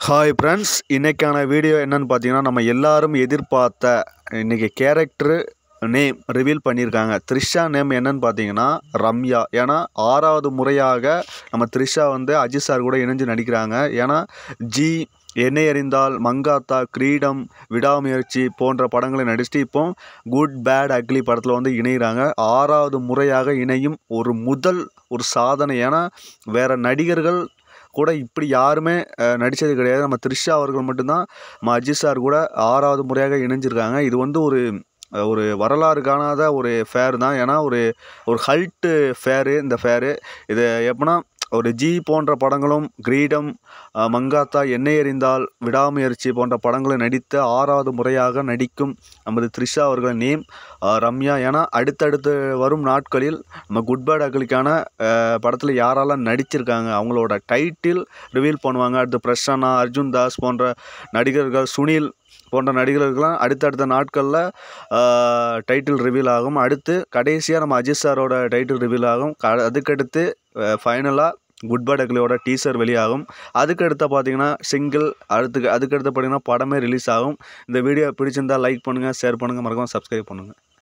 Hi friends, இன்றைக்கான video என்னன்னு பார்த்தீங்கன்னா, நம்ம எல்லாரும் எதிர்பார்த்த இன்றைக்கி கேரக்டரு நேம் ரிவீல் பண்ணியிருக்காங்க. த்ரிஷா நேம் என்னன்னு பார்த்தீங்கன்னா ரம்யா. ஏன்னா 6வது முறையாக நம்ம த்ரிஷா வந்து அஜித் சார் கூட இணைஞ்சு நடிக்கிறாங்க. ஏன்னா ஜி, என்னை அறிந்தால், மங்காத்தா, கிரீடம், விடாமுயற்சி போன்ற படங்களை நடிச்சுட்டு இப்போ குட் பேட் அக்லி படத்தில் வந்து இணைகிறாங்க. 6வது முறையாக இணையும் ஒரு சாதனை. ஏன்னா வேறு நடிகர்கள் கூட இப்படி யாருமே நடித்தது கிடையாது. நம்ம த்ரிஷா அவர்கள் மட்டும்தான் நம்ம அஜித் சார் கூட 6வது முறையாக இணைஞ்சிருக்காங்க. இது வந்து ஒரு வரலாறு காணாத ஒரு ஃபேர் தான். ஏன்னா ஒரு ஹல்ட்டு ஃபேரு இந்த ஃபேரு. இது எப்படின்னா ஒரு ஜி போன்ற படங்களும், கிரீடம், மங்காத்தா, என்னை அறிந்தால், விடாமுயற்சி போன்ற படங்களை நடித்த 6வது முறையாக நடிக்கும் நமது த்ரிஷா அவர்கள் நேம் ரம்யா. ஏன்னா அடுத்தடுத்து வரும் நாட்களில் நம்ம குட் பேட் அக்லிக்கான படத்தில் யாரெல்லாம் நடிச்சிருக்காங்க அவங்களோட டைட்டில் ரிவீல் பண்ணுவாங்க. அடுத்து பிரசன்னா, அர்ஜுன் தாஸ் போன்ற நடிகர்கள், சுனில் போன்ற நடிகர்கள்லாம் அடுத்தடுத்த நாட்களில் டைட்டில் ரிவீல் ஆகும். அடுத்து கடைசியாக நம்ம அஜித் சாரோட டைட்டில் ரிவீல் ஆகும். அதுக்கடுத்து ஃபைனலாக குட் பேட் அக்லியோட டீசர் வெளியாகும். அதுக்கடுத்து பார்த்தீங்கன்னா சிங்கிள், அதுக்கடுத்து பார்த்தீங்கன்னா படமே ரிலீஸ் ஆகும். இந்த வீடியோ பிடிச்சிருந்தால் லைக் பண்ணுங்கள், ஷேர் பண்ணுங்கள், மறக்காம சப்ஸ்கிரைப் பண்ணுங்கள்.